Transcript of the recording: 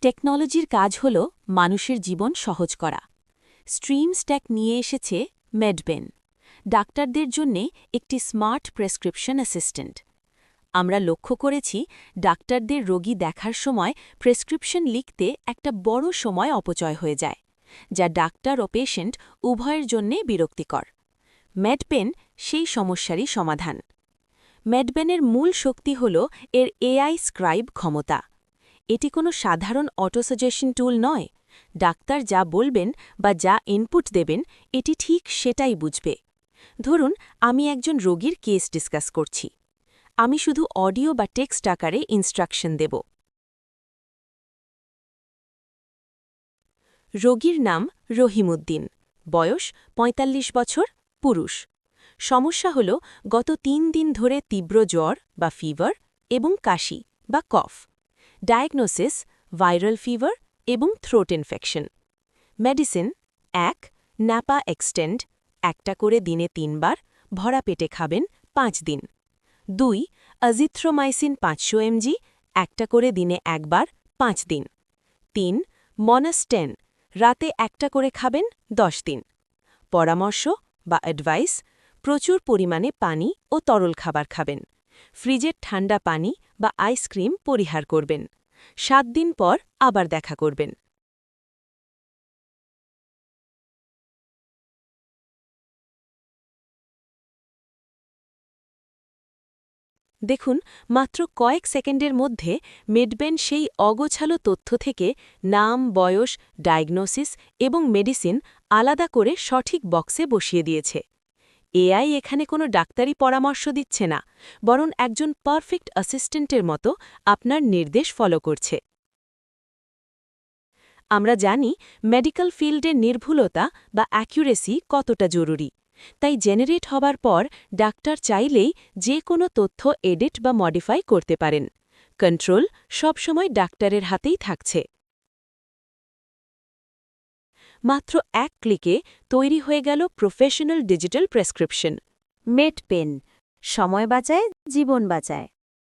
টেকনোলজির কাজ হল মানুষের জীবন সহজ করা। স্ট্রিম স্ট্যাক নিয়ে এসেছে মেডপেন, ডাক্তারদের জন্যে একটি স্মার্ট প্রেসক্রিপশন অ্যাসিস্ট্যান্ট। আমরা লক্ষ্য করেছি ডাক্তারদের রোগী দেখার সময় প্রেসক্রিপশন লিখতে একটা বড় সময় অপচয় হয়ে যায়, যা ডাক্তার ও পেশেন্ট উভয়ের জন্যে বিরক্তিকর। মেডপেন সেই সমস্যারই সমাধান। মেডপেনের মূল শক্তি হল এর এআই স্ক্রাইব ক্ষমতা। এটি কোনো সাধারণ অটোসাজেশন টুল নয়। ডাক্তার যা বলবেন বা যা ইনপুট দেবেন এটি ঠিক সেটাই বুঝবে। ধরুন আমি একজন রোগীর কেস ডিসকাস করছি। আমি শুধু অডিও বা টেক্সট আকারে ইনস্ট্রাকশন দেব। রোগীর নাম রহিমউদ্দিন, বয়স ৪৫ বছর, পুরুষ। সমস্যা হল গত ৩ দিন ধরে তীব্র জ্বর বা ফিভার এবং কাশি বা কফ। ডায়াগনোসিস ভাইরাল ফিভার এবং throat infection. Medicine ১ nappa extend, একটা করে দিনে ৩ বার, ভরা পেটে খাবেন ৫ দিন। ২ অজিথ্রোমাইসিন ৫০০ mg, একটা করে দিনে ১ বার, ৫ দিন। ৩ মনাস্টেন, রাতে একটা করে খাবেন ১০ দিন। পরামর্শ বা অ্যাডভাইস: প্রচুর পরিমাণে পানি ও তরল খাবার খাবেন। ফ্রিজের ঠান্ডা পানি বা আইসক্রিম পরিহার করবেন। ৭ দিন পর আবার দেখা করবেন। দেখুন, মাত্র কয়েক সেকেন্ডের মধ্যে মেডপেন সেই অগোছালো তথ্য থেকে নাম, বয়স, ডায়াগনোসিস এবং মেডিসিন আলাদা করে সঠিক বক্সে বসিয়ে দিয়েছে। এআই এখানে কোনো ডাক্তারি পরামর্শ দিচ্ছে না, বরং একজন পারফেক্ট অ্যাসিস্ট্যান্টের মতো আপনার নির্দেশ ফলো করছে। আমরা জানি মেডিকেল ফিল্ডে নির্ভুলতা বা অ্যাকুরেসি কতটা জরুরি। তাই জেনারেট হবার পর ডাক্তার চাইলেই যে কোনো তথ্য এডিট বা মডিফাই করতে পারেন। কন্ট্রোল সবসময় ডাক্তারের হাতেই থাকছে। মাত্র ১ ক্লিকে তৈরি হয়ে গেল প্রফেশনাল ডিজিটাল প্রেসক্রিপশন। মেডপেন সময় বাঁচায়, জীবন বাঁচায়।